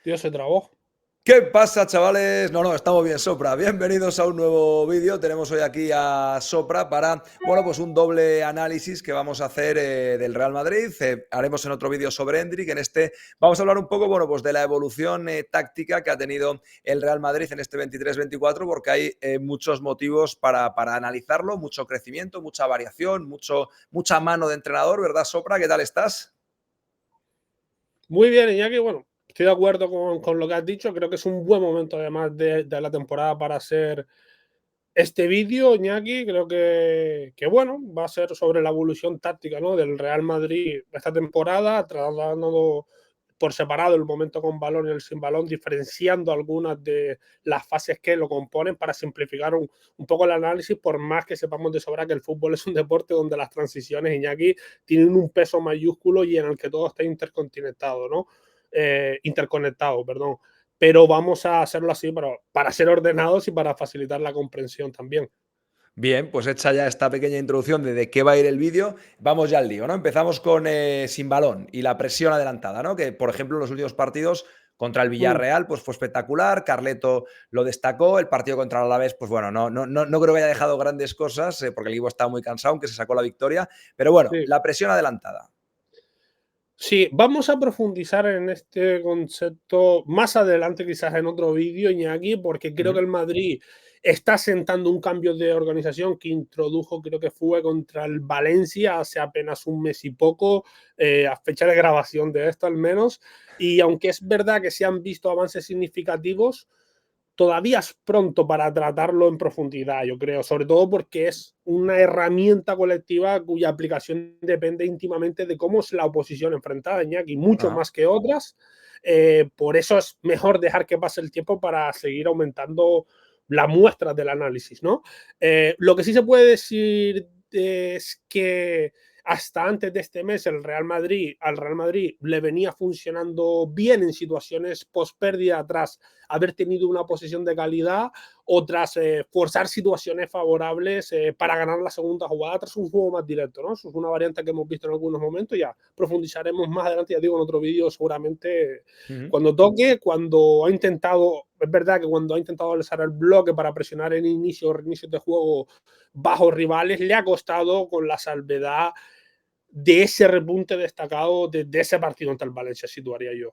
Tío, se trabó. ¿Qué pasa, chavales? No, estamos bien, Sopra. Bienvenidos a un nuevo vídeo. Tenemos hoy aquí a Sopra para, bueno, pues un doble análisis que vamos a hacer del Real Madrid. Haremos en otro vídeo sobre Endrick. En este vamos a hablar un poco, bueno, pues de la evolución táctica que ha tenido el Real Madrid en este 23-24, porque hay muchos motivos para analizarlo, mucho crecimiento, mucha variación, mucha mano de entrenador, ¿verdad, Sopra? ¿Qué tal estás? Muy bien, Iñaki. Bueno, estoy de acuerdo con lo que has dicho. Creo que es un buen momento, además de la temporada, para hacer este vídeo, Iñaki. Creo que, bueno, va a ser sobre la evolución táctica, ¿no?, del Real Madrid esta temporada, tratando por separado el momento con balón y el sin balón, diferenciando algunas de las fases que lo componen para simplificar un poco el análisis, por más que sepamos de sobra que el fútbol es un deporte donde las transiciones, Iñaki, tienen un peso mayúsculo y en el que todo está interconectado, ¿no? Interconectado, perdón. Pero vamos a hacerlo así para ser ordenados y para facilitar la comprensión también. Bien, pues hecha ya esta pequeña introducción de qué va a ir el vídeo, vamos ya al lío, ¿no? Empezamos con sin balón y la presión adelantada, ¿no? Que, por ejemplo, en los últimos partidos contra el Villarreal, pues fue espectacular, Carleto lo destacó, el partido contra el Alavés, pues bueno, no creo que haya dejado grandes cosas, porque el equipo estaba muy cansado, aunque se sacó la victoria, pero bueno, Sí. la presión adelantada. Sí, vamos a profundizar en este concepto más adelante, quizás en otro vídeo, Iñaki, porque creo que el Madrid está sentando un cambio de organización que introdujo, creo que fue contra el Valencia hace apenas un mes y poco, a fecha de grabación de esto al menos, y aunque es verdad que se han visto avances significativos, todavía es pronto para tratarlo en profundidad, yo creo, sobre todo porque es una herramienta colectiva cuya aplicación depende íntimamente de cómo es la oposición enfrentada, Iñaki, mucho Ajá. más que otras. Por eso es mejor dejar que pase el tiempo para seguir aumentando la muestra del análisis, ¿no? Lo que sí se puede decir es que hasta antes de este mes al Real Madrid le venía funcionando bien en situaciones post pérdida tras haber tenido una posición de calidad o tras forzar situaciones favorables para ganar la segunda jugada tras un juego más directo, ¿no? Eso es una variante que hemos visto en algunos momentos, ya profundizaremos más adelante, ya digo, en otro vídeo seguramente cuando toque, cuando ha intentado, es verdad que cuando ha intentado alzar el bloque para presionar en inicio o reinicio de juego bajo rivales, le ha costado, con la salvedad de ese repunte destacado de ese partido ante el Valencia, situaría yo.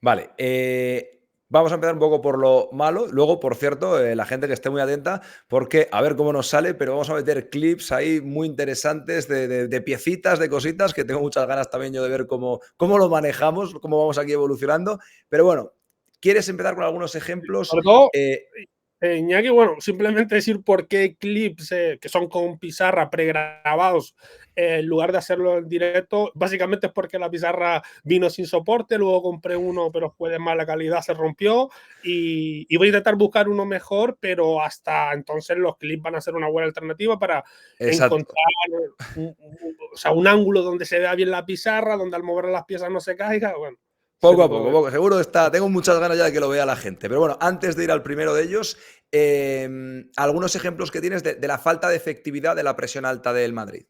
Vale, vamos a empezar un poco por lo malo. Luego, por cierto, la gente que esté muy atenta, porque a ver cómo nos sale, pero vamos a meter clips ahí muy interesantes de piecitas, de cositas, que tengo muchas ganas también yo de ver cómo lo manejamos, cómo vamos aquí evolucionando. Pero bueno, ¿quieres empezar con algunos ejemplos? Sobre todo, Iñaki, bueno, simplemente decir por qué clips que son con pizarra pregrabados, en lugar de hacerlo en directo, básicamente es porque la pizarra vino sin soporte, luego compré uno, pero fue de mala calidad, se rompió, y voy a intentar buscar uno mejor, pero hasta entonces los clips van a ser una buena alternativa para Exacto. encontrar o sea, un ángulo donde se vea bien la pizarra, donde al mover las piezas no se caiga, bueno, ese Poco a tipo poco, de... seguro está. Tengo muchas ganas ya de que lo vea la gente. Pero bueno, antes de ir al primero de ellos, algunos ejemplos que tienes de la falta de efectividad de la presión alta del Madrid.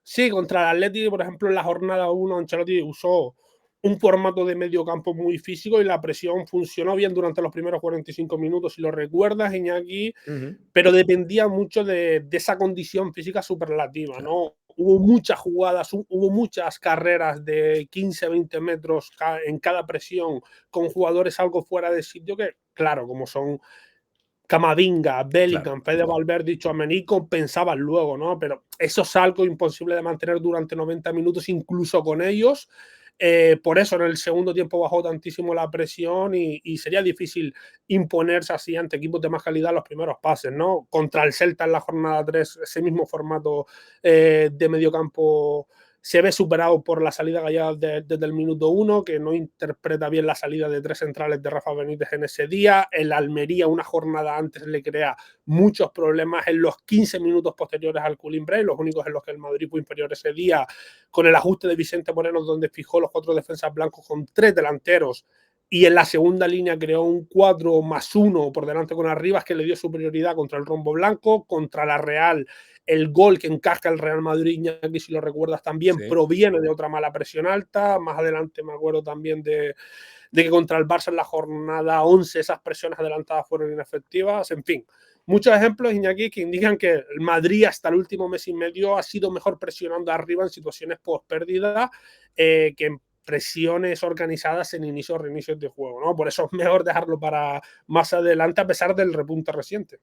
Sí, contra el Atleti, por ejemplo, en la jornada 1, Ancelotti usó un formato de medio campo muy físico y la presión funcionó bien durante los primeros 45 minutos, si lo recuerdas, Iñaki, pero dependía mucho de esa condición física superlativa, Claro. ¿no? Hubo muchas jugadas, hubo muchas carreras de 15, 20 metros en cada presión con jugadores algo fuera de sitio que, claro, como son Camavinga, Claro. Bellingham, Fede Valverde y Tchouaméni compensaban luego, ¿no? Pero eso es algo imposible de mantener durante 90 minutos, incluso con ellos. Por eso en el segundo tiempo bajó tantísimo la presión y sería difícil imponerse así ante equipos de más calidad los primeros pases, ¿no? Contra el Celta en la jornada 3, ese mismo formato de mediocampo se ve superado por la salida gallega desde el minuto 1, que no interpreta bien la salida de tres centrales de Rafa Benítez en ese día. El Almería, una jornada antes, le crea muchos problemas en los 15 minutos posteriores al Colimbre, los únicos en los que el Madrid fue inferior ese día, con el ajuste de Vicente Moreno, donde fijó los cuatro defensas blancos con tres delanteros y en la segunda línea creó un 4+1 por delante con Arribas, que le dio superioridad contra el rombo blanco. Contra la Real, el gol que encaja el Real Madrid, Iñaki, si lo recuerdas también, Sí. proviene de otra mala presión alta. Más adelante me acuerdo también de que contra el Barça en la jornada 11 esas presiones adelantadas fueron inefectivas. En fin, muchos ejemplos, Iñaki, que indican que el Madrid hasta el último mes y medio ha sido mejor presionando arriba en situaciones post pérdida que en presiones organizadas en inicios o reinicios de juego, ¿no? Por eso es mejor dejarlo para más adelante, a pesar del repunte reciente.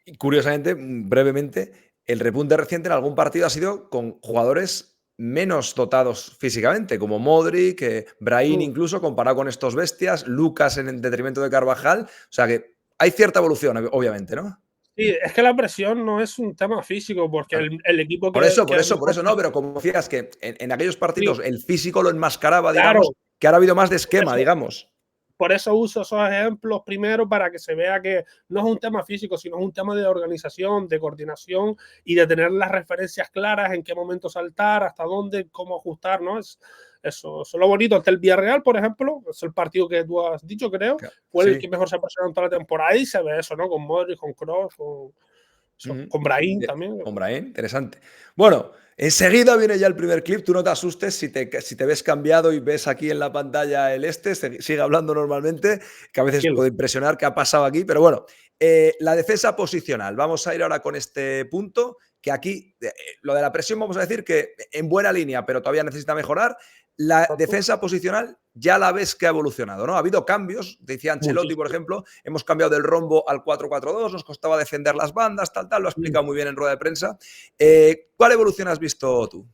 Y curiosamente, brevemente, el repunte reciente en algún partido ha sido con jugadores menos dotados físicamente, como Modric, Brahim Mm. incluso, comparado con estos bestias, Lucas en detrimento de Carvajal. O sea que hay cierta evolución, obviamente, ¿no? Sí, es que la presión no es un tema físico, porque Claro. el equipo Por eso, por que eso, por mejor. eso no, pero como decías que en aquellos Sí, partidos el físico lo enmascaraba, digamos, claro, que ahora ha habido más de por esquema, eso, digamos. por eso uso esos ejemplos primero, para que se vea que no es un tema físico, sino es un tema de organización, de coordinación y de tener las referencias claras, en qué momento saltar, hasta dónde, cómo ajustar, ¿no? Eso es lo bonito. Ante el Villarreal, por ejemplo, es el partido que tú has dicho, creo, fue el que Sí. mejor se ha presionado en toda la temporada, y se ve eso, ¿no? Con Modric, con Kroos, Ujú. con Brahim también. Con Brahim, interesante. Bueno, enseguida viene ya el primer clip. Tú no te asustes si te ves cambiado y ves aquí en la pantalla el sigue hablando normalmente, que a veces Tranquilo. puede impresionar qué ha pasado aquí, pero bueno, la defensa posicional. Vamos a ir ahora con este punto, que aquí lo de la presión vamos a decir que en buena línea, pero todavía necesita mejorar. La Exacto. defensa posicional ya la ves que ha evolucionado, ¿no? Ha habido cambios, decía Ancelotti, por Muchísimo. ejemplo, hemos cambiado del rombo al 4-4-2, nos costaba defender las bandas, tal, lo ha Mm. explicado muy bien en rueda de prensa. ¿Cuál evolución has visto tú?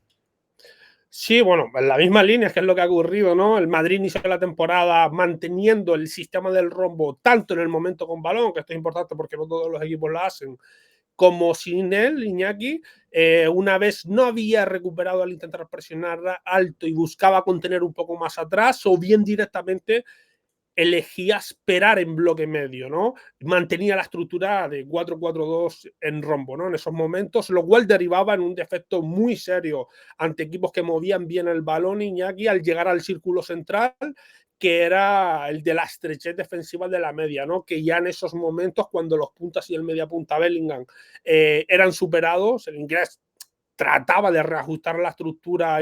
Sí, bueno, en la misma línea es que es lo que ha ocurrido, ¿no? El Madrid inició la temporada manteniendo el sistema del rombo tanto en el momento con balón, que esto es importante porque no todos los equipos lo hacen, como sin él, Iñaki. Una vez no había recuperado al intentar presionar alto y buscaba contener un poco más atrás, o bien directamente elegía esperar en bloque medio, ¿no? Mantenía la estructura de 4-4-2 en rombo, ¿no? En esos momentos, lo cual derivaba en un defecto muy serio ante equipos que movían bien el balón, Iñaki, al llegar al círculo central, que era el de la estrechez defensiva de la media, ¿no? Que ya en esos momentos, cuando los puntas y el media punta Bellingham eran superados, el inglés trataba de reajustar la estructura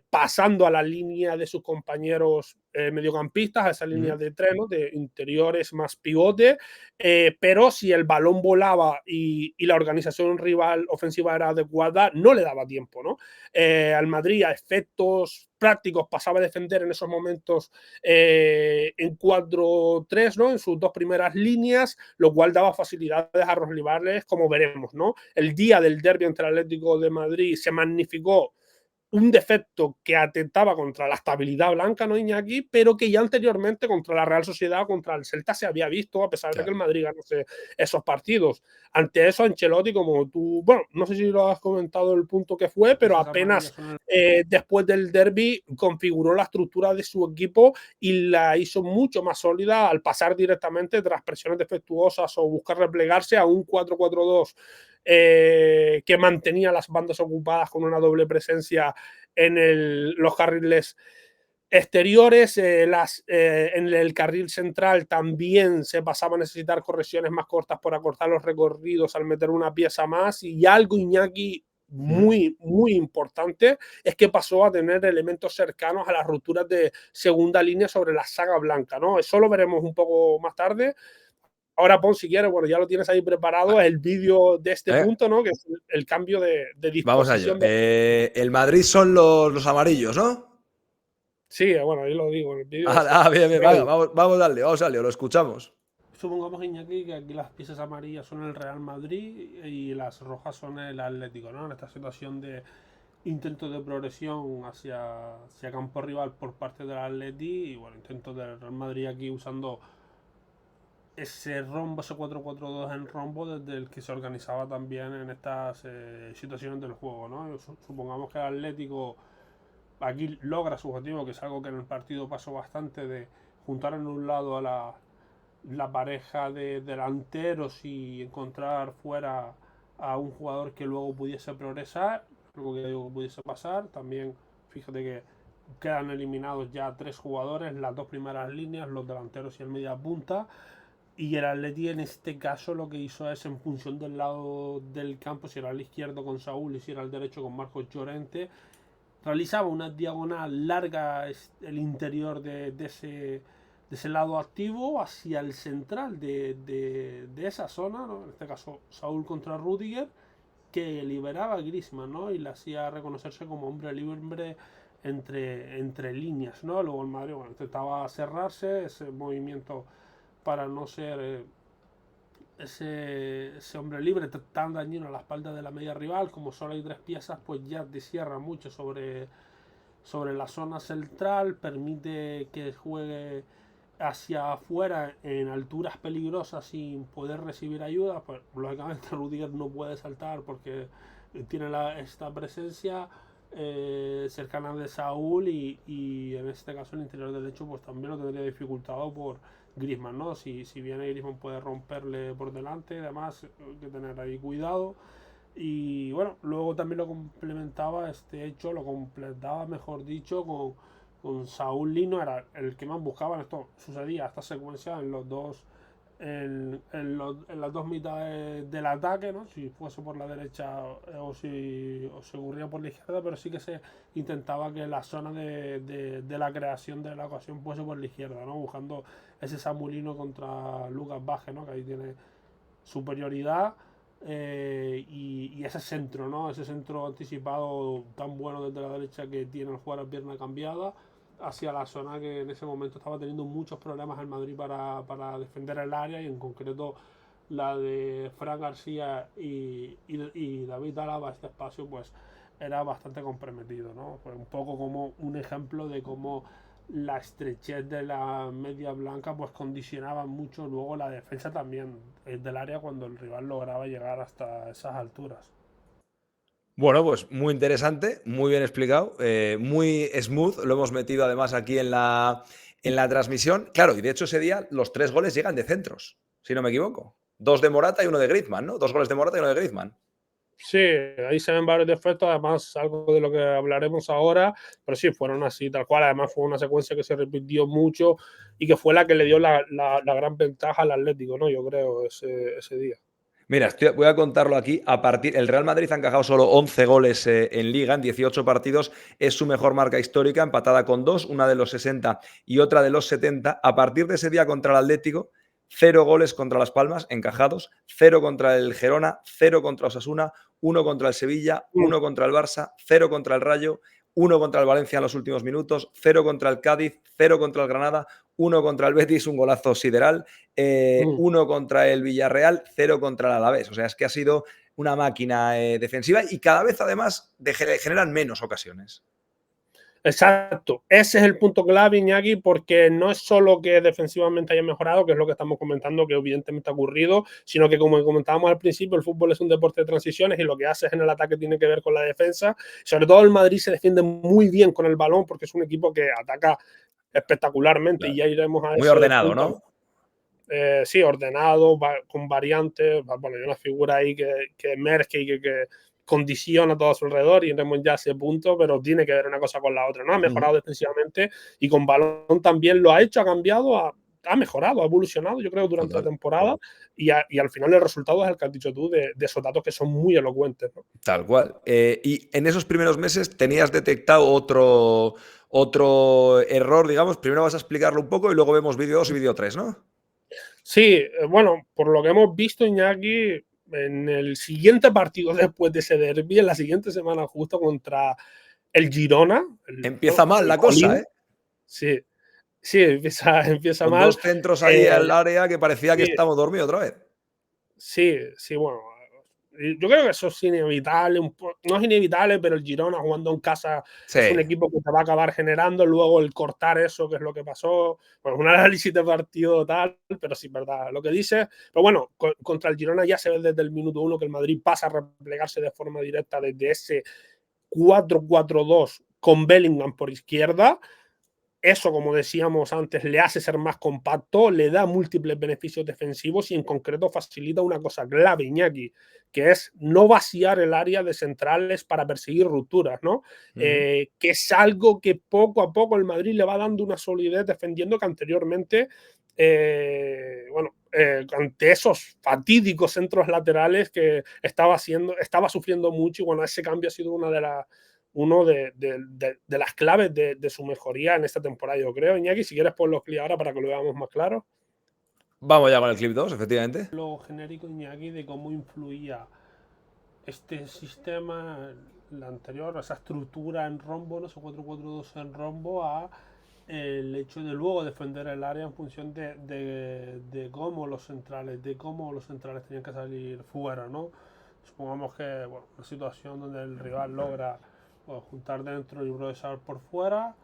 pasando a la línea de sus compañeros mediocampistas, a esa línea Ujú. de tres, ¿no? De interiores más pivote, pero si el balón volaba y la organización rival ofensiva era adecuada, no le daba tiempo, ¿no? Al Madrid, a efectos prácticos, pasaba a defender en esos momentos en 4-3, ¿no? En sus dos primeras líneas, lo cual daba facilidades a los rivales, como veremos, ¿no? El día del derbi entre el Atlético de Madrid se magnificó un defecto que atentaba contra la estabilidad blanca, ¿no, Iñaki? Pero que ya anteriormente contra la Real Sociedad o contra el Celta se había visto, a pesar de que Claro. el Madrid ganase esos partidos. Ante eso, Ancelotti, como tú, bueno, no sé si lo has comentado el punto que fue, pero apenas después del derby configuró la estructura de su equipo y la hizo mucho más sólida al pasar directamente, tras presiones defectuosas o buscar replegarse, a un 4-4-2 que mantenía las bandas ocupadas con una doble presencia en los carriles exteriores. En el carril central también se pasaba a necesitar correcciones más cortas por acortar los recorridos al meter una pieza más. Y algo, Iñaki, Ujú. muy importante, es que pasó a tener elementos cercanos a las rupturas de segunda línea sobre la saga blanca, ¿no? Eso lo veremos un poco más tarde. Ahora pon, si quieres, bueno, ya lo tienes ahí preparado, el vídeo de este Eh, punto, ¿no? Que es el cambio de Vamos a ello. disposición de. El Madrid son los amarillos, ¿no? Sí, bueno, ahí lo digo, en el vídeo se Bien, bien, ve. venga, vamos a darle, lo escuchamos. Supongamos, Iñaki, que aquí las piezas amarillas son el Real Madrid y las rojas son el Atlético, ¿no? En esta situación de intento de progresión hacia campo rival por parte del Atleti, y bueno, intento del Real Madrid aquí usando ese rombo, ese 4-4-2 en rombo, desde el que se organizaba también en estas situaciones del juego, ¿no? Supongamos que el Atlético aquí logra su objetivo, que es algo que en el partido pasó bastante, de juntar en un lado a la pareja de delanteros y encontrar fuera a un jugador que luego pudiese progresar, luego que pudiese pasar. También, fíjate que quedan eliminados ya 3 jugadores, las 2 primeras líneas, los delanteros y el media punta. Y el Atleti en este caso lo que hizo es, en función del lado del campo, si era el izquierdo con Saúl y si era el derecho con Marcos Llorente, realizaba una diagonal larga el interior de ese lado activo hacia el central de esa zona, ¿no? En este caso Saúl contra Rudiger, que liberaba a Griezmann, ¿no? Y le hacía reconocerse como hombre libre entre líneas, ¿no? Luego el Madrid, bueno, intentaba cerrarse ese movimiento para no ser ese hombre libre tan dañino a la espalda de la media rival. Como solo hay 3 piezas, pues ya descierra mucho sobre la zona central, permite que juegue hacia afuera en alturas peligrosas sin poder recibir ayuda. Pues lógicamente Rudiger no puede saltar porque tiene esta presencia cercana de Saúl, y en este caso el interior derecho pues también lo tendría dificultado por Griezmann, ¿no? Si viene Griezmann puede romperle por delante, además hay que tener ahí cuidado. Y bueno, luego también lo complementaba este hecho, lo completaba mejor dicho, con Saúl Lino, era el que más buscaban. Esto sucedía, esta secuencia en los dos, en las dos mitades del ataque, ¿no? Si fuese por la derecha o si se ocurría por la izquierda, pero sí que se intentaba que la zona de la creación de la ocasión fuese por la izquierda, ¿no? Buscando ese Samulino contra Lucas Vázquez, ¿no? Que ahí tiene superioridad, y ese centro, ¿no? Ese centro anticipado tan bueno desde la derecha que tiene el jugador a pierna cambiada hacia la zona que en ese momento estaba teniendo muchos problemas el Madrid para defender el área, y en concreto la de Fran García y David Alaba. Este espacio pues era bastante comprometido, ¿no? Fue un poco como un ejemplo de cómo la estrechez de la media blanca pues condicionaba mucho luego la defensa también del área cuando el rival lograba llegar hasta esas alturas. Bueno, pues muy interesante, muy bien explicado, muy smooth. Lo hemos metido además aquí en la transmisión. Claro, y de hecho ese día los 3 goles llegan de centros, si no me equivoco. 2 de Morata y 1 de Griezmann, ¿no? 2 goles de Morata y 1 de Griezmann. Sí, ahí se ven varios defectos, además algo de lo que hablaremos ahora, pero sí, fueron así, tal cual. Además fue una secuencia que se repitió mucho y que fue la que le dio la gran ventaja al Atlético, ¿no? Yo creo, ese día. Mira, voy a contarlo aquí. El Real Madrid ha encajado solo 11 goles en Liga, en 18 partidos. Es su mejor marca histórica, empatada con 2, una de los 60 y otra de los 70. A partir de ese día contra el Atlético, 0 goles contra Las Palmas, encajados, 0 contra el Girona, 0 contra Osasuna, 1 contra el Sevilla, 1 contra el Barça, 0 contra el Rayo, 1 contra el Valencia en los últimos minutos, 0 contra el Cádiz, 0 contra el Granada, 1 contra el Betis, un golazo sideral, 1 contra el Villarreal, 0 contra el Alavés. O sea, es que ha sido una máquina defensiva y cada vez además generan menos ocasiones. Exacto, ese es el punto clave, Iñaki, porque no es solo que defensivamente haya mejorado, que es lo que estamos comentando, que evidentemente ha ocurrido, sino que, como comentábamos al principio, el fútbol es un deporte de transiciones y lo que haces en el ataque tiene que ver con la defensa. Sobre todo el Madrid se defiende muy bien con el balón porque es un equipo que ataca espectacularmente, claro. Y ya iremos a muy ese ordenado, punto. ¿no? Sí, ordenado, con variantes. Bueno, hay una figura ahí que emerge y que condiciona todo a su alrededor, y iremos ya a ese punto, pero tiene que ver una cosa con la otra, ¿no? Ha mejorado defensivamente y con balón también lo ha hecho, ha cambiado, ha mejorado, ha evolucionado, yo creo, durante la temporada, y al final el resultado es el que has dicho tú, de esos datos que son muy elocuentes, ¿no? Tal cual. Y en esos primeros meses tenías detectado otro error, digamos. Primero vas a explicarlo un poco y luego vemos vídeo 2 y vídeo 3, ¿no? Sí, bueno, por lo que hemos visto, Iñaki, en el siguiente partido después de ese derbi, en la siguiente semana justo contra el Girona. Empieza mal la cosa, ¿eh? Sí, sí, empieza Con mal. 2 centros ahí al área que parecía que estamos dormidos otra vez. Sí, sí, bueno. Yo creo que eso es inevitable, no es inevitable, pero el Girona jugando en casa es un equipo que te va a acabar generando. Luego el cortar eso, que es lo que pasó, bueno, un análisis de partido tal, pero sí, verdad, lo que dice. Pero bueno, contra el Girona ya se ve desde el minuto 1 que el Madrid pasa a replegarse de forma directa desde ese 4-4-2 con Bellingham por izquierda. eso, como decíamos antes, le hace ser más compacto, le da múltiples beneficios defensivos y en concreto facilita una cosa clave, Iñaki, que es no vaciar el área de centrales para perseguir rupturas, ¿no? Que es algo que poco a poco el Madrid le va dando una solidez defendiendo que anteriormente, ante esos fatídicos centros laterales que estaba sufriendo mucho y bueno, ese cambio ha sido una de las claves de su mejoría en esta temporada, yo creo. Iñaki, si quieres ponlo clip ahora para que lo veamos más claro. Vamos ya con el clip 2, efectivamente. Lo genérico, Iñaki, de cómo influía este sistema, la anterior, esa estructura en rombo, ¿no? Ese 4-4-2 en rombo, a el hecho de luego defender el área en función de cómo los centrales tenían que salir fuera, ¿no? Supongamos que, bueno, una situación donde el rival logra juntar dentro y progresar por fuera,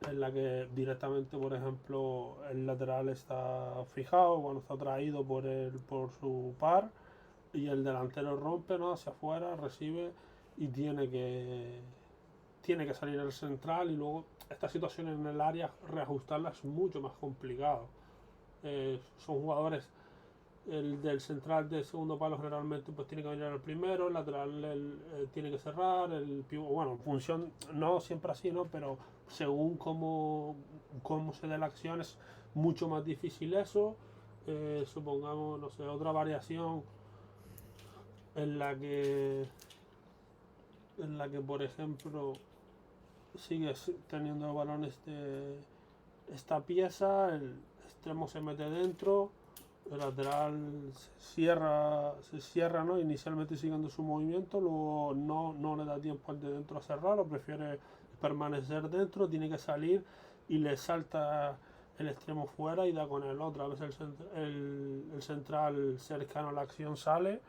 en la que directamente, por ejemplo, el lateral está fijado, bueno, está traído por su par, y el delantero rompe, ¿no? Hacia afuera, recibe y tiene que salir el central, y luego estas situaciones en el área reajustarlas es mucho más complicado. Son jugadores, el del central de segundo palo generalmente pues tiene que venir al primero, el lateral tiene que cerrar, el pivot, bueno, en función, no siempre así, ¿no? Pero según cómo se dé la acción es mucho más difícil eso. Supongamos, no sé, otra variación en la que por ejemplo sigues teniendo balones de esta pieza, el extremo se mete dentro, el lateral se cierra, ¿no? Inicialmente siguiendo su movimiento, luego no le da tiempo al de dentro a cerrar, o prefiere permanecer dentro, tiene que salir y le salta el extremo fuera y da con el otro. A veces el central cercano a la acción sale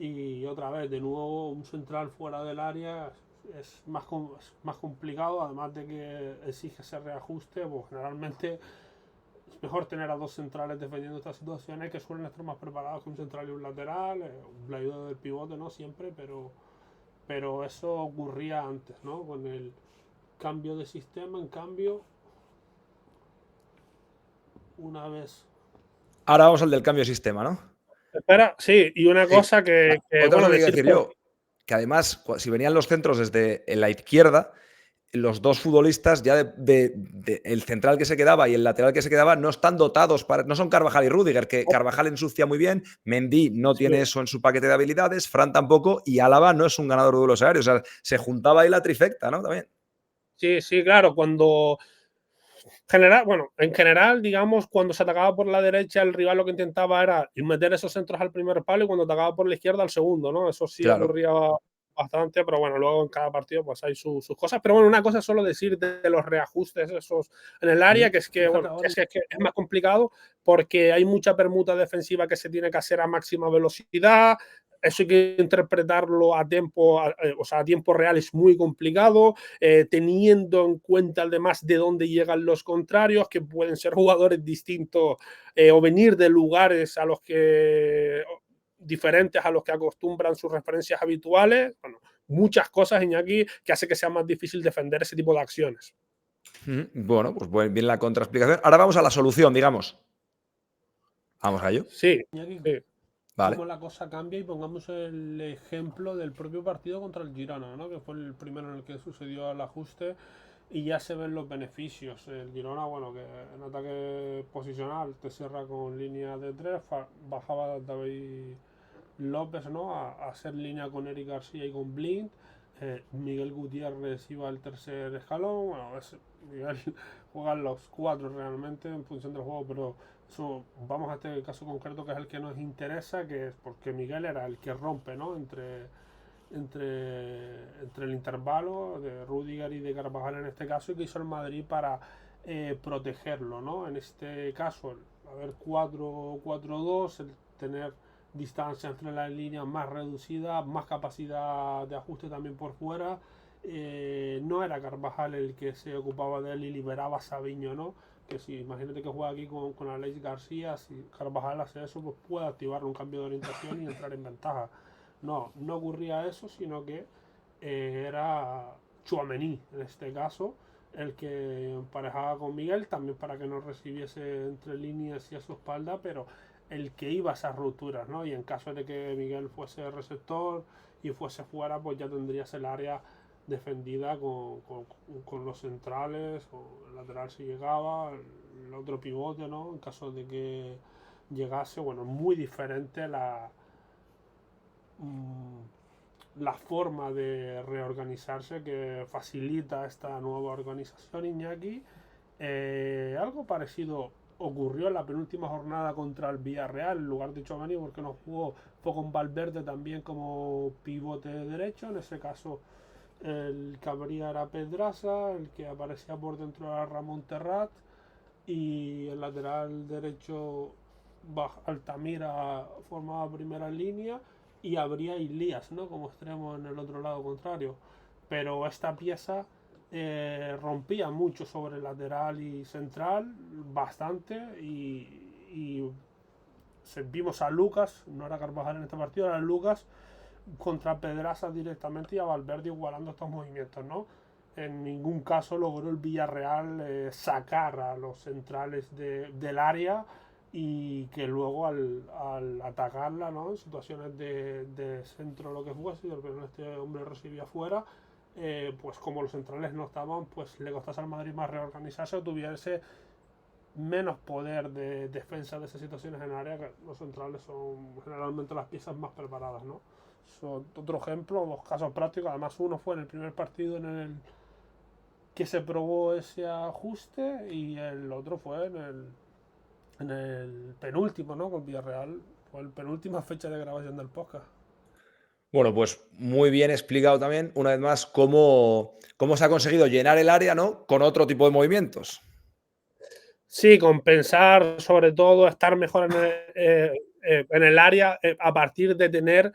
y otra vez, de nuevo, un central fuera del área es más complicado, además de que exige ese reajuste. Pues generalmente es mejor tener a dos centrales defendiendo estas situaciones, que suelen estar más preparados que un central y un lateral, la ayuda del pivote, ¿no? Siempre, pero eso ocurría antes, ¿no? Con el cambio de sistema, en cambio, una vez... Ahora vamos al del cambio de sistema, ¿no? Espera, sí, y una Sí. cosa que Otra bueno, cosa que decir yo, que además, si venían los centros desde la izquierda, los dos futbolistas, ya el central que se quedaba y el lateral que se quedaba, no están dotados para. No son Carvajal y Rüdiger, que Carvajal ensucia muy bien, Mendy no tiene eso en su paquete de habilidades, Fran tampoco, y Álava no es un ganador de duelos aéreos. O sea, se juntaba ahí la trifecta, ¿no? También. Sí, claro, en general, digamos, cuando se atacaba por la derecha, el rival lo que intentaba era meter esos centros al primer palo, y cuando atacaba por la izquierda al segundo, ¿no? Eso sí Claro. ocurría bastante, pero bueno, luego en cada partido pues hay sus cosas. Pero bueno, una cosa es solo decir de los reajustes esos en el área, que es que, bueno, es más complicado porque hay mucha permuta defensiva que se tiene que hacer a máxima velocidad. Eso hay que interpretarlo a tiempo real, es muy complicado, teniendo en cuenta además de dónde llegan los contrarios, que pueden ser jugadores distintos o venir de lugares diferentes a los que acostumbran sus referencias habituales. Bueno, muchas cosas, Iñaki, que hace que sea más difícil defender ese tipo de acciones. Bueno, pues bien la contraexplicación. Ahora vamos a la solución, digamos. Vamos a ello. Sí, Iñaki, vale. Cómo la cosa cambia, y pongamos el ejemplo del propio partido contra el Girona, ¿no? Que fue el primero en el que sucedió el ajuste y ya se ven los beneficios. El Girona, bueno, que en ataque posicional te cierra con línea de 3, bajaba David López, ¿no? A hacer línea con Eric García y con Blind. Miguel Gutiérrez iba al tercer escalón. Bueno, Miguel juegan los cuatro realmente en función del juego, pero eso, vamos a este caso concreto que es el que nos interesa, que es porque Miguel era el que rompe, ¿no? Entre el intervalo de Rüdiger y de Carvajal en este caso, y que hizo el Madrid para protegerlo, ¿no? En este caso, a ver, 4-4-2, el tener distancia entre las líneas más reducida, más capacidad de ajuste también por fuera. No era Carvajal el que se ocupaba de él y liberaba a Sabiño, ¿no? Que si imagínate que juega aquí con Alex García, si Carvajal hace eso, pues puede activar un cambio de orientación y entrar en ventaja. No ocurría eso, sino que era Tchouaméni en este caso el que emparejaba con Miguel, también para que no recibiese entre líneas y a su espalda, pero el que iba a esas rupturas, ¿no? Y en caso de que Miguel fuese receptor y fuese fuera, pues ya tendrías el área defendida con los centrales, o el lateral si llegaba, el otro pivote, ¿no? En caso de que llegase, bueno, muy diferente la forma de reorganizarse que facilita esta nueva organización, Iñaki. Algo parecido ocurrió en la penúltima jornada contra el Villarreal, en lugar de Tchouaméni, porque no jugó, fue con Valverde también como pivote derecho. En ese caso, el que abría era Pedraza, el que aparecía por dentro era Ramón Terrat, y el lateral derecho Altamira formaba primera línea y habría Ilías, ¿no? Como extremo en el otro lado contrario. Pero esta pieza rompía mucho sobre lateral y central, bastante, y vimos a Lucas, no era Carvajal en este partido, era Lucas contra Pedraza directamente y a Valverde igualando estos movimientos, ¿no? En ningún caso logró el Villarreal sacar a los centrales del área, y que luego al atacarla, ¿no? En situaciones de centro, lo que fuese, pero este hombre recibía fuera, pues como los centrales no estaban, pues le costase al Madrid más reorganizarse o tuviese menos poder de defensa de esas situaciones en área, que los centrales son generalmente las piezas más preparadas, ¿no? Son otro ejemplo, dos casos prácticos. Además, uno fue en el primer partido en el que se probó ese ajuste, y el otro fue en el penúltimo, ¿no? Con Villarreal. Fue la penúltima fecha de grabación del podcast. Bueno, pues muy bien explicado también, una vez más, cómo se ha conseguido llenar el área, ¿no? Con otro tipo de movimientos. Sí, compensar, sobre todo, estar mejor en el área a partir de tener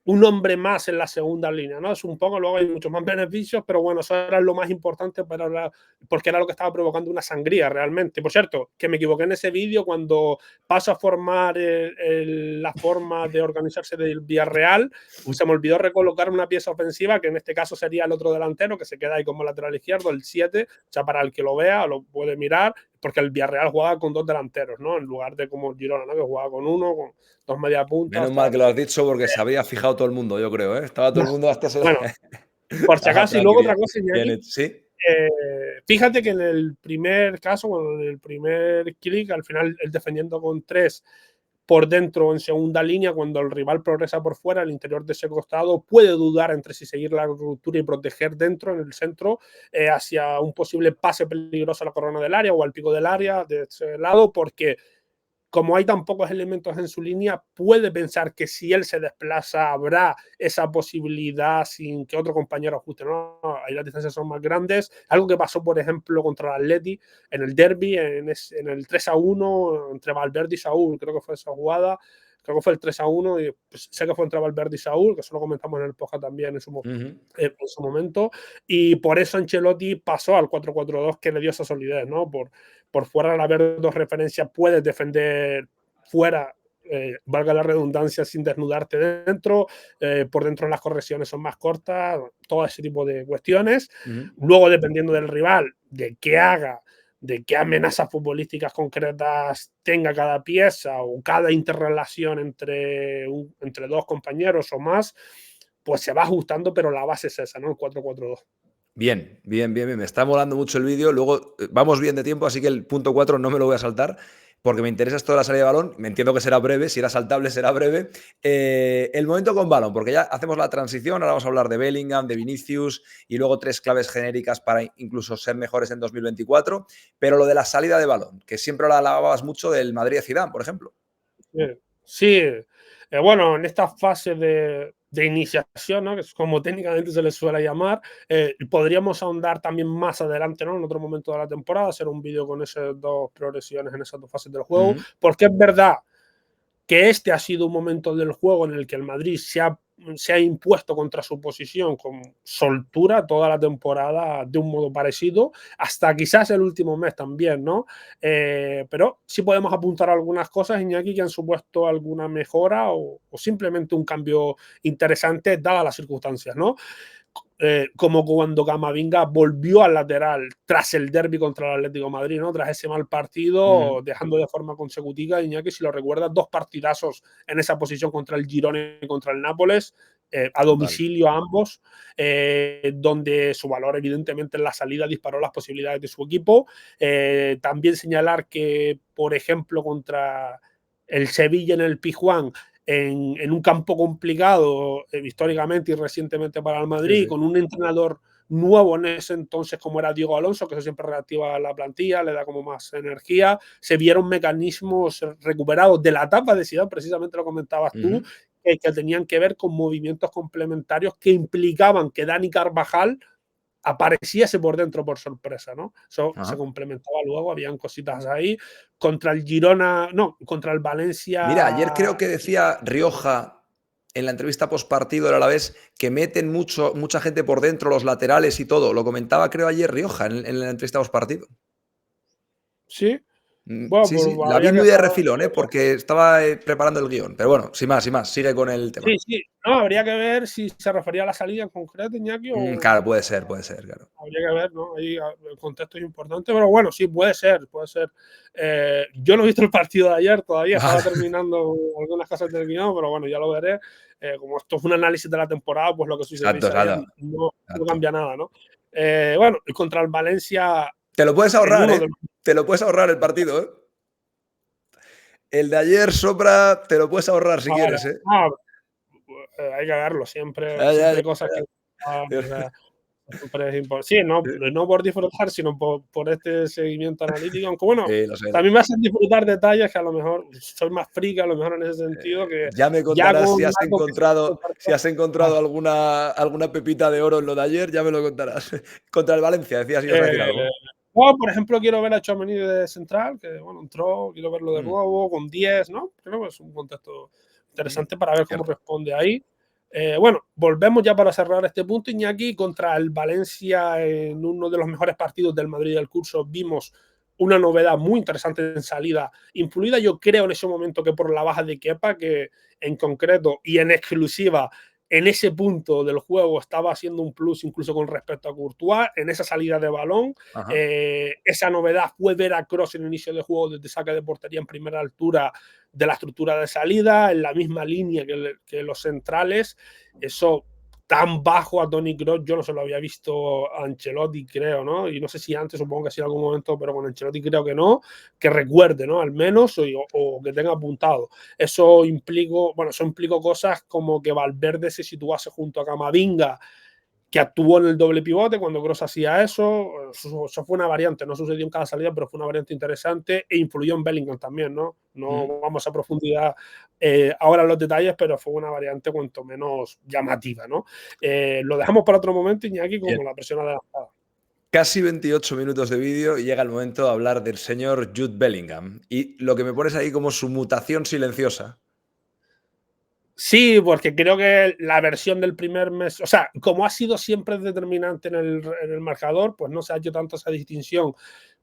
un hombre más en la segunda línea, ¿no? Es un poco, luego hay muchos más beneficios, pero bueno, eso era lo más importante porque era lo que estaba provocando una sangría realmente. Por cierto, que me equivoqué en ese vídeo cuando paso a formar la forma de organizarse del Villarreal, se me olvidó recolocar una pieza ofensiva, que en este caso sería el otro delantero, que se queda ahí como lateral izquierdo, el 7, o sea, para el que lo vea, lo puede mirar, porque el Villarreal jugaba con dos delanteros, ¿no? En lugar de como el Girona, ¿no? Que jugaba con uno, con dos media puntas, Menos mal tal. que lo has dicho porque se había fijado todo el mundo, yo creo, ¿eh? Estaba todo el mundo hasta ese... Bueno, por si Ajá, acaso, y luego otra cosa, bien Iñaki, hecho. ¿Sí? fíjate que en el primer caso, bueno, en el primer clic, al final el defendiendo con tres por dentro en segunda línea, cuando el rival progresa por fuera, el interior de ese costado puede dudar entre si seguir la ruptura y proteger dentro, en el centro, hacia un posible pase peligroso a la corona del área o al pico del área de ese lado, porque como hay tan pocos elementos en su línea, puede pensar que si él se desplaza habrá esa posibilidad sin que otro compañero ajuste, ¿no? Ahí las distancias son más grandes. Algo que pasó, por ejemplo, contra el Atleti en el derby, en el 3-1 entre Valverde y Saúl. Creo que fue esa jugada. Creo que fue el 3-1 y pues, sé que fue entre Valverde y Saúl, que eso lo comentamos en el podcast también en su momento. Y por eso Ancelotti pasó al 4-4-2, que le dio esa solidez, ¿no? Por fuera, al haber dos referencias, puedes defender fuera, valga la redundancia, sin desnudarte dentro. Por dentro las correcciones son más cortas, todo ese tipo de cuestiones. Luego, dependiendo del rival, de qué haga, de qué amenazas futbolísticas concretas tenga cada pieza o cada interrelación entre dos compañeros o más, pues se va ajustando, pero la base es esa, ¿no? El 4-4-2. Bien, bien, bien, bien. Me está molando mucho el vídeo. Luego vamos bien de tiempo, así que el punto 4 no me lo voy a saltar porque me interesa esto de la salida de balón. Me entiendo que será breve, si era saltable será breve. El momento con balón, porque ya hacemos la transición, ahora vamos a hablar de Bellingham, de Vinicius y luego tres claves genéricas para incluso ser mejores en 2024. Pero lo de la salida de balón, que siempre lo alababas mucho del Madrid-Zidane, por ejemplo. Sí, bueno, en esta fase de iniciación, ¿no? Que es como técnicamente se le suele llamar, podríamos ahondar también más adelante, ¿no? En otro momento de la temporada, hacer un vídeo con esas dos progresiones en esas dos fases del juego, porque es verdad que este ha sido un momento del juego en el que el Madrid se ha impuesto contra su posición con soltura toda la temporada de un modo parecido, hasta quizás el último mes también, ¿no? Pero sí podemos apuntar algunas cosas, Iñaki, que han supuesto alguna mejora o simplemente un cambio interesante dadas las circunstancias, ¿no? como cuando Camavinga volvió al lateral tras el derbi contra el Atlético de Madrid, ¿no? Tras ese mal partido, dejando de forma consecutiva, Iñaki, si lo recuerdas, 2 partidazos en esa posición contra el Girona y contra el Nápoles, a domicilio a ambos, donde su valor evidentemente en la salida disparó las posibilidades de su equipo. También señalar que, por ejemplo, contra el Sevilla en el Pizjuán, en un campo complicado históricamente y recientemente para el Madrid, con un entrenador nuevo en ese entonces como era Diego Alonso, que eso siempre reactiva la plantilla, le da como más energía. Se vieron mecanismos recuperados de la etapa de Zidane, precisamente lo comentabas tú, que tenían que ver con movimientos complementarios que implicaban que Dani Carvajal apareciese por dentro por sorpresa, ¿no? Eso se complementaba luego, habían cositas ahí. Contra el Girona, no, contra el Valencia. Mira, ayer creo que decía Rioja en la entrevista post partido del Alavés que meten mucha gente por dentro, los laterales y todo. Lo comentaba, creo, ayer Rioja en la entrevista post partido. Sí. Bueno, sí, pues sí, la vi muy de refilón, porque estaba preparando el guión. Pero bueno, sin más, sigue con el tema. Sí, sí. No, habría que ver si se refería a la salida en concreto, Iñaki, o... Claro, puede ser, claro. Habría que ver, ¿no? Ahí el contexto es importante, pero bueno, sí, puede ser, puede ser. Yo no he visto el partido de ayer todavía, estaba terminando algunas cosas del guión, pero bueno, ya lo veré. Como esto es un análisis de la temporada, pues lo que sucediese ayer no cambia nada, ¿no? Bueno, y contra el Valencia... Te lo puedes ahorrar, ¿eh? Te lo puedes ahorrar el partido, ¿eh? El de ayer, Sopra, te lo puedes ahorrar si quieres, ¿eh? Hay que verlo, siempre hay cosas que... Siempre es importante. Sí, no por disfrutar, sino por este seguimiento analítico. Aunque bueno, también me hacen disfrutar detalles que a lo mejor soy más friki, a lo mejor en ese sentido. Que ya me contarás si has encontrado alguna pepita de oro en lo de ayer, ya me lo contarás. Contra el Valencia, decías si ibas a decir algo. Por ejemplo, quiero ver a Tchouaméni de central, que bueno, entró, quiero verlo de nuevo, con 10, ¿no? Creo que es un contexto interesante para ver cómo responde ahí. Bueno, volvemos ya para cerrar este punto, Iñaki, contra el Valencia en uno de los mejores partidos del Madrid del curso. Vimos una novedad muy interesante en salida, influida yo creo en ese momento que por la baja de Kepa, que en concreto y en exclusiva en ese punto del juego estaba haciendo un plus incluso con respecto a Courtois, en esa salida de balón. Esa novedad fue ver a Kroos en el inicio de juego desde saque de portería en primera altura de la estructura de salida, en la misma línea que los centrales. Eso tan bajo a Toni Kroos yo no se lo había visto a Ancelotti, creo, ¿no? Y no sé si antes, supongo que sí en algún momento, pero con Ancelotti creo que no, que recuerde, ¿no? Al menos, o que tenga apuntado. Eso implicó cosas como que Valverde se situase junto a Camavinga, que actuó en el doble pivote cuando Kroos hacía eso. Eso fue una variante, no sucedió en cada salida, pero fue una variante interesante e influyó en Bellingham también, ¿no? No vamos a profundidad ahora en los detalles, pero fue una variante cuanto menos llamativa, ¿no? Lo dejamos para otro momento, Iñaki, como la presión adelantada. Casi 28 minutos de vídeo y llega el momento de hablar del señor Jude Bellingham. Y lo que me pones ahí como su mutación silenciosa. Sí, porque creo que la versión del primer mes, o sea, como ha sido siempre determinante en el marcador, pues no se ha hecho tanto esa distinción,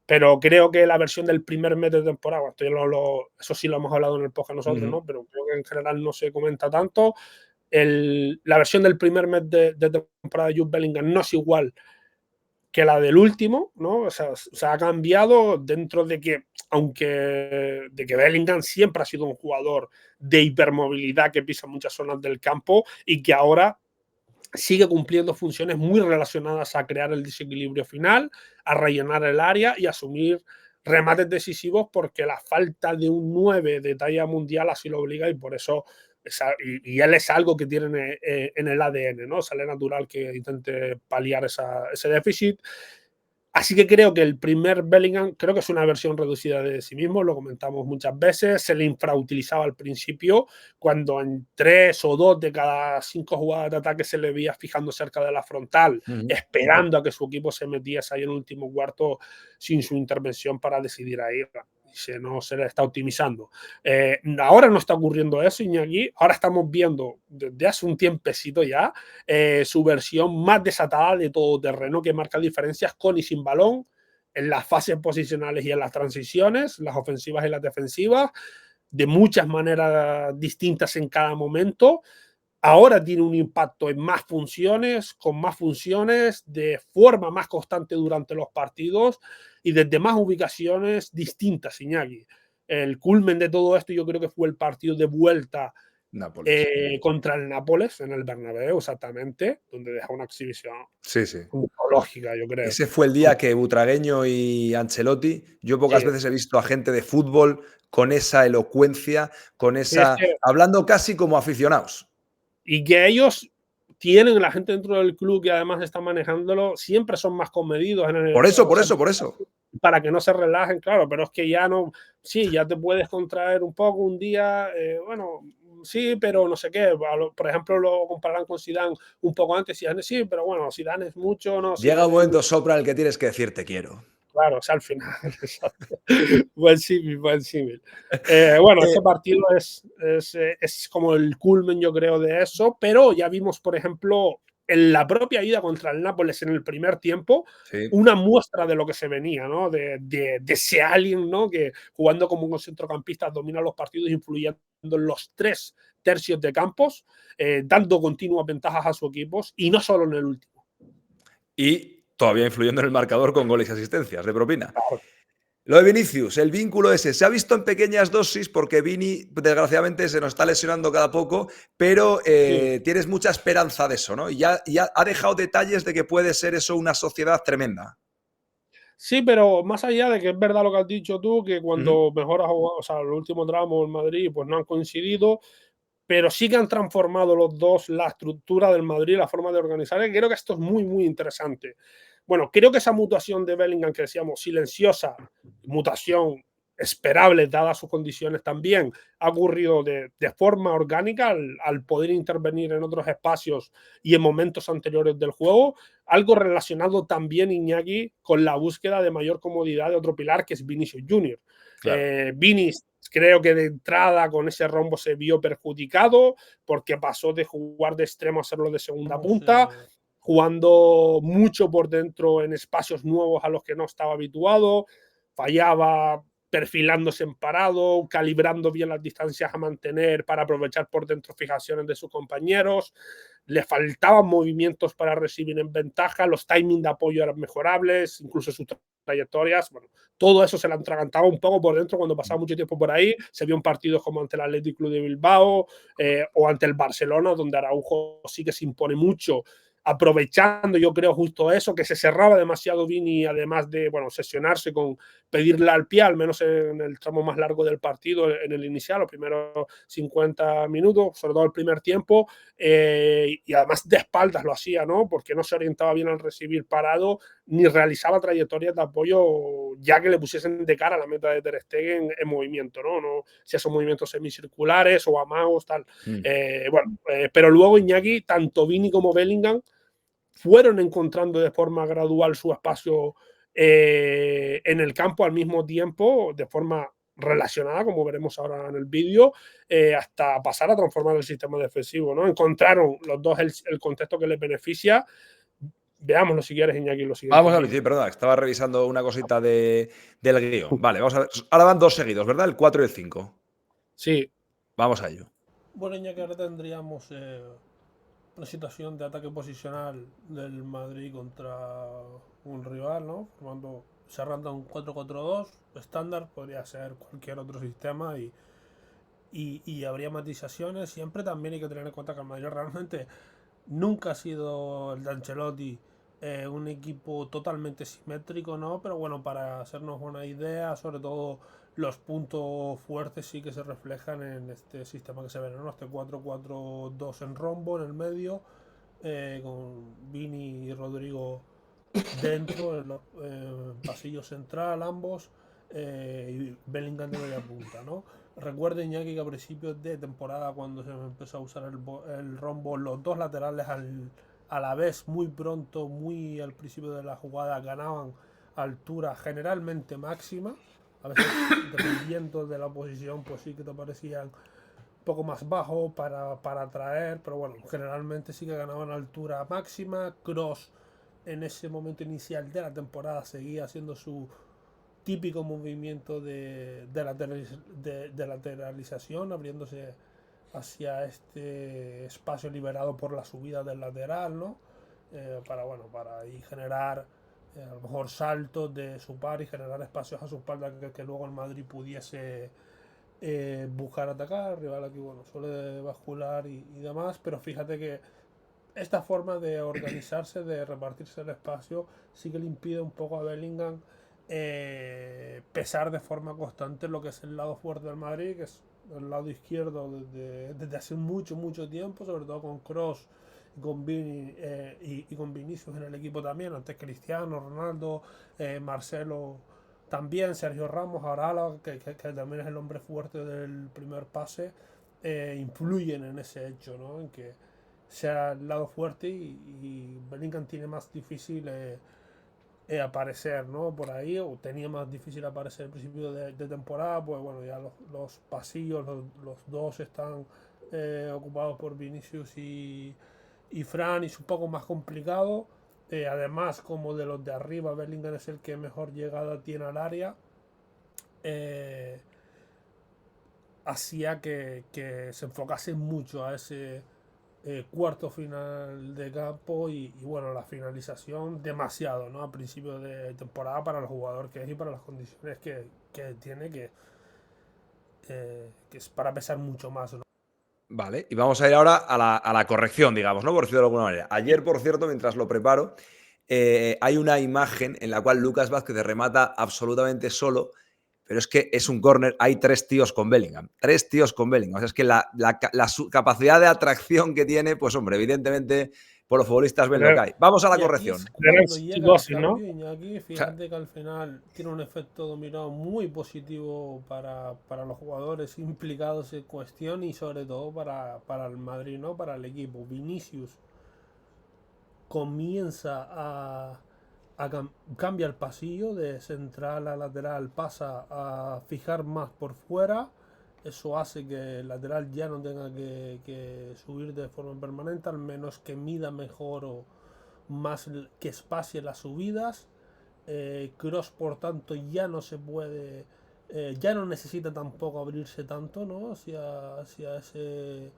pero creo que la versión del primer mes de temporada, eso sí lo hemos hablado en el podcast nosotros, ¿no? Pero creo que en general no se comenta tanto. La versión del primer mes de temporada de Jude Bellingham no es igual que la del último, ¿no? O sea, se ha cambiado dentro de que, de que Bellingham siempre ha sido un jugador de hipermovilidad que pisa muchas zonas del campo y que ahora sigue cumpliendo funciones muy relacionadas a crear el desequilibrio final, a rellenar el área y asumir remates decisivos, porque la falta de un 9 de talla mundial así lo obliga, y por eso y él es algo que tiene en el ADN, ¿no? Sale natural que intente paliar ese déficit. Así que creo que el primer Bellingham, creo que es una versión reducida de sí mismo, lo comentamos muchas veces, se le infrautilizaba al principio, cuando en 3 o 2 de cada 5 jugadas de ataque se le veía fijando cerca de la frontal, esperando a que su equipo se metiese ahí en el último cuarto sin su intervención para decidir ahí. No se le está optimizando. Ahora no está ocurriendo eso, Iñaki. Ahora estamos viendo desde hace un tiempecito ya su versión más desatada de todo terreno, que marca diferencias con y sin balón en las fases posicionales y en las transiciones, las ofensivas y las defensivas, de muchas maneras distintas en cada momento. ahora tiene un impacto en más funciones, con más funciones, de forma más constante durante los partidos y desde más ubicaciones distintas, Iñaki. El culmen de todo esto yo creo que fue el partido de vuelta Nápoles. contra el Nápoles en el Bernabéu, exactamente, donde deja una exhibición Sí, sí. mitológica, yo creo. Ese fue el día que Butragueño y Ancelotti, yo pocas Sí, veces he visto a gente de fútbol con esa elocuencia, con sí, es esa, que, hablando casi como aficionados. y que ellos tienen la gente dentro del club que además está manejándolo, siempre son más comedidos en el, Por eso, o por sea, eso, por eso. para que no se relajen, claro, pero es que ya no, sí, ya te puedes contraer un poco un día, bueno, sí, pero no sé qué, por ejemplo, lo compararán con Zidane un poco antes, Zidane sí, pero bueno, Zidane es mucho, no, Llega un Zidane es momento, Sopra, en el que tienes que decir te quiero. claro, o sea, al final, exacto. Buen símil, buen símil. Bueno, Eh, ese partido es como el culmen, yo creo, de eso, pero ya vimos, por ejemplo, en la propia ida contra el Nápoles en el primer tiempo, sí. una muestra de lo que se venía, ¿no? De ese alien, ¿no? Que jugando como un centrocampista domina los partidos, influyendo en los 3 tercios de campos, dando continuas ventajas a sus equipos y no solo en el último. Y todavía influyendo en el marcador con goles y asistencias de propina. Claro. Lo de Vinicius, el vínculo ese, se ha visto en pequeñas dosis porque Vini, desgraciadamente, se nos está lesionando cada poco, pero Sí. tienes mucha esperanza de eso, ¿no? Y ya ha dejado detalles de que puede ser eso una sociedad tremenda. Sí, pero más allá de que es verdad lo que has dicho tú, que Ujú. cuando mejor ha jugado, o sea, los últimos tramos en Madrid, pues no han coincidido, pero sí que han transformado los dos la estructura del Madrid, la forma de organizar. Y creo que esto es muy, muy interesante. Bueno, creo que esa mutación de Bellingham, que decíamos silenciosa, mutación esperable, dadas sus condiciones también, ha ocurrido de forma orgánica al poder intervenir en otros espacios y en momentos anteriores del juego. Algo relacionado también, Iñaki, con la búsqueda de mayor comodidad de otro pilar, que es Vinicius Junior. Claro. Vini creo que de entrada con ese rombo se vio perjudicado porque pasó de jugar de extremo a hacerlo de segunda punta, jugando mucho por dentro en espacios nuevos a los que no estaba habituado, fallaba perfilándose en parado, calibrando bien las distancias a mantener para aprovechar por dentro fijaciones de sus compañeros, le faltaban movimientos para recibir en ventaja, los timings de apoyo eran mejorables, incluso sus trayectorias, bueno, todo eso se le atragantaba un poco por dentro cuando pasaba mucho tiempo por ahí, se vio en partidos como ante el Athletic Club de Bilbao o ante el Barcelona, donde Araujo sí que se impone mucho, aprovechando yo creo justo eso, que se cerraba demasiado Vini, además de, bueno, sesionarse con pedirle al pie, al menos en el tramo más largo del partido, en el inicial, los primeros 50 minutos, sobre todo el primer tiempo, y además de espaldas lo hacía, ¿no? Porque no se orientaba bien al recibir parado, ni realizaba trayectorias de apoyo ya que le pusiesen de cara a la meta de Ter Stegen en movimiento, ¿no? No si esos movimientos semicirculares o amagos, tal. Mm. Bueno, pero luego Iñaki, tanto Vini como Bellingham fueron encontrando de forma gradual su espacio en el campo al mismo tiempo, de forma relacionada, como veremos ahora en el vídeo, hasta pasar a transformar el sistema defensivo, ¿no? Encontraron los dos el contexto que les beneficia. Veámoslo si quieres, Iñaki, los Vamos siguientes a ver, sí, vídeos. perdona, estaba revisando una cosita del guión. Vale, vamos a ver. Ahora van dos seguidos, ¿verdad? El 4 y el 5. Sí, Vamos a ello. Bueno, ya que ahora tendríamos una situación de ataque posicional del Madrid contra un rival, ¿no? Cerrando un 4-4-2 estándar, podría ser cualquier otro sistema y habría matizaciones. Siempre también hay que tener en cuenta que el Madrid realmente nunca ha sido el de Ancelotti un equipo totalmente simétrico, ¿no? Pero bueno, para hacernos una idea, sobre todo los puntos fuertes sí que se reflejan en este sistema que se ve, ¿no? Este 4-4-2 en rombo en el medio, con Vini y Rodrigo dentro, en pasillo central ambos, y Bellingham de media punta, ¿no? Recuerden ya que a principios de temporada, cuando se empezó a usar el rombo, los dos laterales a la vez, muy pronto, muy al principio de la jugada, ganaban altura generalmente máxima. A veces, dependiendo de la posición, pues sí que te parecían un poco más bajo para atraer, pero bueno, generalmente sí que ganaban altura máxima. Cross en ese momento inicial de la temporada seguía haciendo su típico movimiento de lateralización, hacia este espacio liberado por la subida del lateral, ¿no? Para ahí generar a lo mejor saltos de su par y generar espacios a su espalda que luego el Madrid pudiese buscar atacar. El rival aquí, bueno, suele bascular y demás, pero fíjate que esta forma de organizarse, de repartirse el espacio, sí que le impide un poco a Bellingham pesar de forma constante lo que es el lado fuerte del Madrid, que es el lado izquierdo desde hace mucho tiempo, sobre todo con Kroos y con Vini, y con Vinicius en el equipo también, antes Cristiano, Ronaldo, Marcelo también, Sergio Ramos, ahora Álava, que también es el hombre fuerte del primer pase, influyen en ese hecho, ¿no? En que sea el lado fuerte y Bellingham tiene más difícil aparecer, ¿no? Por ahí, o tenía más difícil aparecer al principio de temporada, pues bueno, ya los pasillos, los dos están ocupados por Vinicius y Fran, y es un poco más complicado. Además, como de los de arriba, Bellingham es el que mejor llegada tiene al área. Hacía que se enfocase mucho a ese cuarto final de campo y bueno, la finalización demasiado, ¿no? A principio de temporada para el jugador que es y para las condiciones que tiene, que es para pesar mucho más, ¿no? Vale, y vamos a ir ahora a la corrección, digamos, ¿no? Por decirlo de alguna manera. Ayer, por cierto, mientras lo preparo, hay una imagen en la cual Lucas Vázquez remata absolutamente solo, pero es que es un córner, hay 3 tíos con Bellingham. 3 tíos con Bellingham. O sea, es que la capacidad de atracción que tiene, pues hombre, evidentemente por los futbolistas ven lo que hay. Vamos a la corrección. Cuando llega el cambio, Iñaki, fíjate que al final tiene un efecto dominó muy positivo para los jugadores implicados en cuestión y sobre todo para el Madrid, ¿no? Para el equipo. Vinicius comienza cambia el pasillo de central a lateral, pasa a fijar más por fuera. Eso hace que el lateral ya no tenga que subir de forma permanente, al menos que mida mejor o más, que espacie las subidas. Kroos, por tanto, ya no se puede, ya no necesita tampoco abrirse tanto, ¿no? hacia ese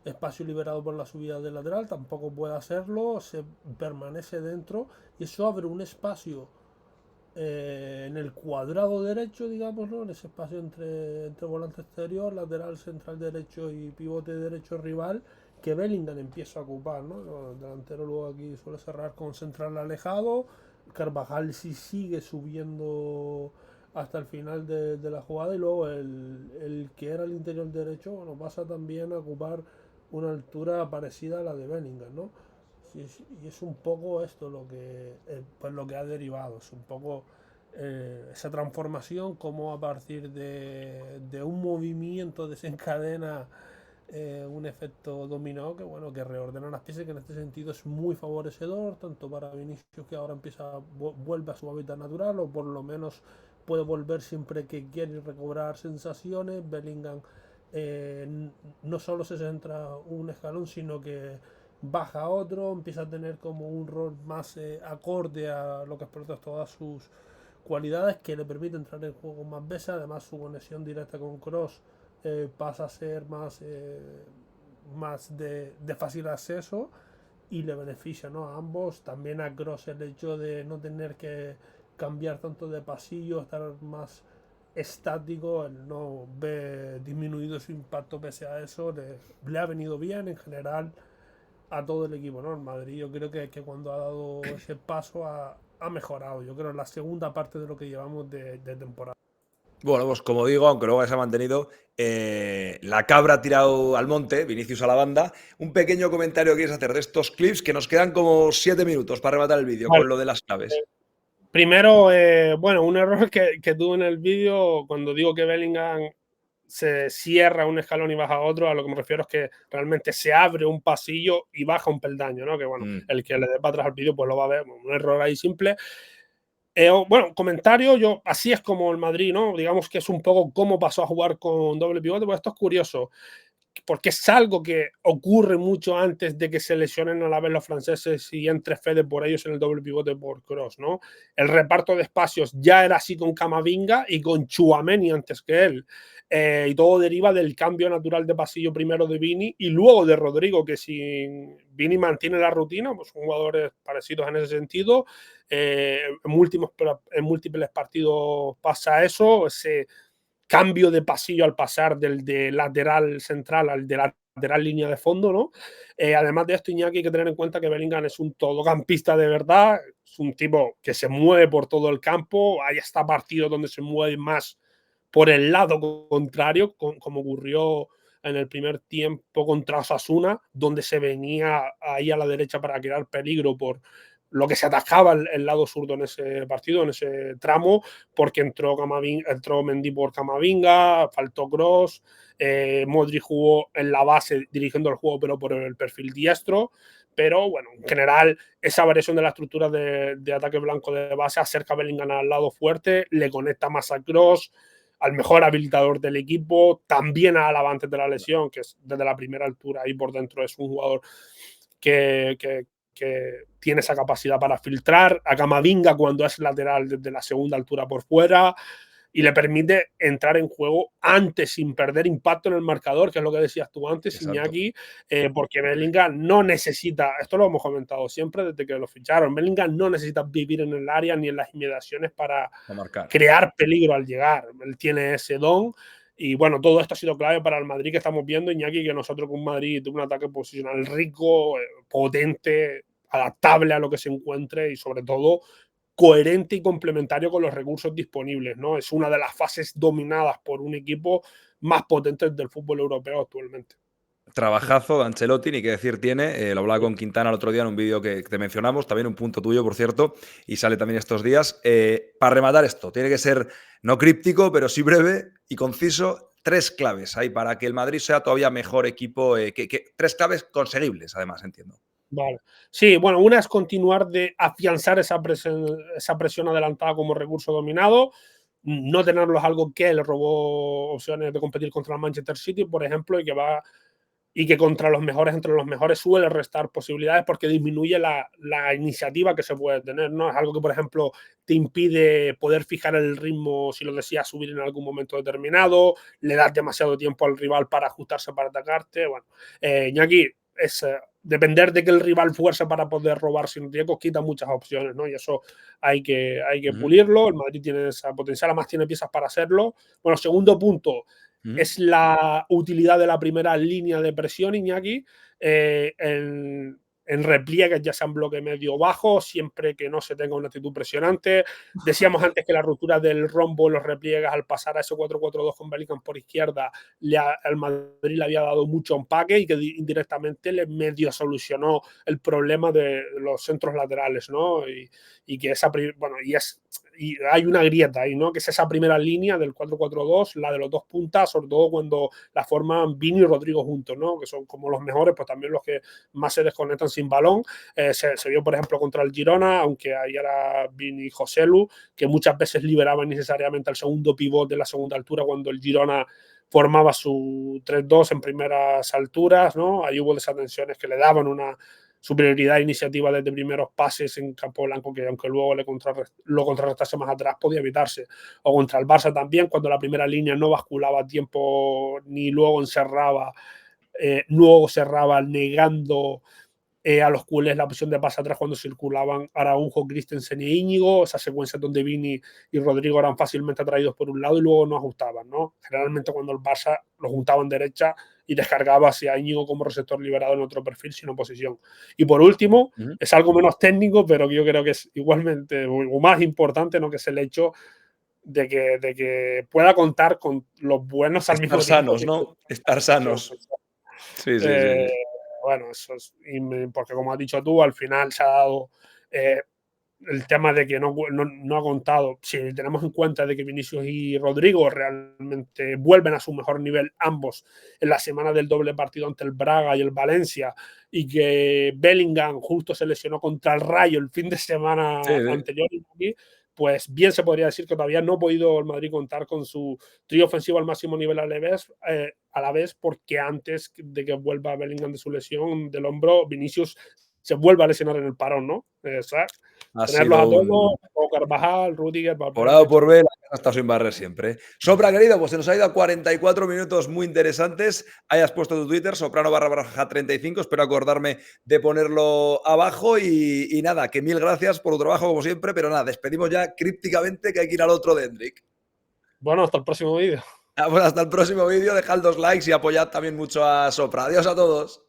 espacio liberado por la subida del lateral, tampoco puede hacerlo, se permanece dentro y eso abre un espacio en el cuadrado derecho, digamos, ¿no? En ese espacio entre volante exterior, lateral, central derecho y pivote derecho rival, que Bellingham empieza a ocupar, ¿no? El delantero luego aquí suele cerrar con central alejado. Carvajal sí sigue subiendo hasta el final de la jugada y luego el que era el interior derecho, bueno, pasa también a ocupar una altura parecida a la de Bellingham, ¿no? Y es un poco esto lo que, pues lo que ha derivado, es un poco esa transformación, como a partir de un movimiento desencadena un efecto dominó que bueno, que reordena las piezas, que en este sentido es muy favorecedor tanto para Vinicius, que ahora vuelve a su hábitat natural, o por lo menos puede volver siempre que quiere recobrar sensaciones. Bellingham no solo se centra un escalón, sino que baja a otro, empieza a tener como un rol más acorde a lo que explota todas sus cualidades, que le permite entrar en juego más veces. Además, su conexión directa con Kroos pasa a ser más de fácil acceso y le beneficia, ¿no? A ambos. También a Kroos el hecho de no tener que cambiar tanto de pasillo, estar más estático, él no ve disminuido su impacto. Pese a eso, le ha venido bien en general a todo el equipo, ¿no? El Madrid, yo creo que cuando ha dado ese paso ha mejorado, yo creo, en la segunda parte de lo que llevamos de temporada. Bueno, pues como digo, aunque luego se ha mantenido, la cabra ha tirado al monte, Vinicius a la banda. Un pequeño comentario que quieres hacer de estos clips, que nos quedan como 7 minutos para rematar el vídeo, vale, con lo de las claves. Primero, bueno, un error que tuve en el vídeo cuando digo que Bellingham se cierra un escalón y baja otro, a lo que me refiero es que realmente se abre un pasillo y baja un peldaño, ¿no? Que bueno, el que le dé para atrás al vídeo pues lo va a ver, un error ahí simple. Bueno, comentario, así es como el Madrid, ¿no? Digamos que es un poco cómo pasó a jugar con doble pivote, pues esto es curioso, porque es algo que ocurre mucho antes de que se lesionen a la vez los franceses y entre Fede por ellos en el doble pivote por Kroos, ¿no? El reparto de espacios ya era así con Camavinga y con Tchouaméni antes que él. y todo deriva del cambio natural de pasillo primero de Vini y luego de Rodrigo, que si Vini mantiene la rutina, pues son jugadores parecidos en ese sentido. En múltiples partidos pasa eso, ese cambio de pasillo al pasar del de lateral central al de lateral línea de fondo, ¿no? Además de esto, Iñaki, hay que tener en cuenta que Bellingham es un todocampista de verdad, es un tipo que se mueve por todo el campo, hay hasta partidos donde se mueve más por el lado contrario, como ocurrió en el primer tiempo contra Osasuna, donde se venía ahí a la derecha para crear peligro por lo que se atascaba el lado zurdo en ese partido, en ese tramo, porque entró Mendy por Camavinga, faltó Kroos, Modric jugó en la base dirigiendo el juego, pero por el perfil diestro. Pero bueno, en general, esa variación de la estructura de ataque blanco de base acerca a Bellingham al lado fuerte, le conecta más a Kroos, al mejor habilitador del equipo, también a Alaba antes de la lesión, que es desde la primera altura ahí por dentro es un jugador que tiene esa capacidad para filtrar, a Camavinga cuando es lateral desde la segunda altura por fuera, y le permite entrar en juego antes sin perder impacto en el marcador, que es lo que decías tú antes, Exacto. Iñaki, porque Bellingham no necesita, esto lo hemos comentado siempre desde que lo ficharon, Bellingham no necesita vivir en el área ni en las inmediaciones para crear peligro al llegar. Él tiene ese don. Y bueno, todo esto ha sido clave para el Madrid que estamos viendo, Iñaki, que nosotros con Madrid tiene un ataque posicional rico, potente, adaptable a lo que se encuentre y sobre todo coherente y complementario con los recursos disponibles, ¿no? Es una de las fases dominadas por un equipo más potente del fútbol europeo actualmente. Trabajazo de Ancelotti, ni qué decir tiene. Lo hablaba con Quintana el otro día en un vídeo que te mencionamos, también un punto tuyo, por cierto, y sale también estos días. Para rematar esto, tiene que ser no críptico, pero sí breve y conciso. 3 claves ahí para que el Madrid sea todavía mejor equipo. 3 claves conseguibles, además, entiendo. Vale. Sí, bueno, una es continuar de afianzar esa presión adelantada como recurso dominado, no tenerlos algo que le robó opciones de competir contra el Manchester City, por ejemplo, y que contra los mejores, entre los mejores, suele restar posibilidades porque disminuye la iniciativa que se puede tener, ¿no? Es algo que, por ejemplo, te impide poder fijar el ritmo si lo deseas subir en algún momento determinado, le das demasiado tiempo al rival para ajustarse, para atacarte. Bueno, Iñaki, es depender de que el rival fuerce para poder robar sin riesgos quita muchas opciones, ¿no? Y eso hay que pulirlo. El Madrid tiene esa potencial, además tiene piezas para hacerlo. Bueno, segundo punto, es la utilidad de la primera línea de presión, Iñaki, en repliegues, ya sea en bloque medio o bajo, siempre que no se tenga una actitud presionante. Decíamos antes que la ruptura del rombo, los repliegues, al pasar a ese 4-4-2 con Bellingham por izquierda, al Madrid le había dado mucho empaque y que indirectamente le medio solucionó el problema de los centros laterales, ¿no? Y que esa, bueno, y hay una grieta ahí, ¿no? Que es esa primera línea del 4-4-2, la de los dos puntas, sobre todo cuando la forman Vini y Rodrigo juntos, ¿no? Que son como los mejores, pues también los que más se desconectan sin balón. Se vio, por ejemplo, contra el Girona, aunque ahí era Vini y Joselu, que muchas veces liberaban necesariamente al segundo pivot de la segunda altura cuando el Girona formaba su 3-2 en primeras alturas, ¿no? Ahí hubo desatenciones que le daban una superioridad de iniciativa desde primeros pases en campo blanco que aunque luego lo contrarrestase más atrás podía evitarse. O contra el Barça también, cuando la primera línea no basculaba a tiempo ni luego luego cerraba negando a los culés la opción de pase atrás cuando circulaban Araujo, Christensen y Íñigo, esas secuencias donde Vini y Rodrigo eran fácilmente atraídos por un lado y luego no ajustaban, ¿no? Generalmente cuando el Barça lo juntaba en derecha y descargaba hacia Íñigo como receptor liberado en otro perfil sin oposición. Y por último, es algo menos técnico, pero que yo creo que es igualmente o más importante, ¿no? Que es el hecho de que pueda contar con los buenos al mismo tiempo. Estar sanos, ¿no? Estar sanos. Sí. Bueno, eso es, porque como has dicho tú, al final se ha dado el tema de que no ha contado, si tenemos en cuenta de que Vinicius y Rodrigo realmente vuelven a su mejor nivel ambos en la semana del doble partido ante el Braga y el Valencia, y que Bellingham justo se lesionó contra el Rayo el fin de semana anterior, pues bien se podría decir que todavía no ha podido el Madrid contar con su trío ofensivo al máximo nivel a la vez, porque antes de que vuelva Bellingham de su lesión del hombro, Vinicius se vuelve a lesionar en el parón, ¿no? Tenerlos a todos, Carvajal, Rudiger, por A o por B, la Ha estado sin barrer siempre. Sopra, querido, pues se nos ha ido a 44 minutos muy interesantes. Hayas puesto tu Twitter, soprano_35. Espero acordarme de ponerlo abajo. Y nada, que mil gracias por tu trabajo, como siempre. Pero nada, despedimos ya crípticamente que hay que ir al otro de Hendrik. Bueno, hasta el próximo vídeo. Bueno, hasta el próximo vídeo. Dejad 2 likes y apoyad también mucho a Sopra. Adiós a todos.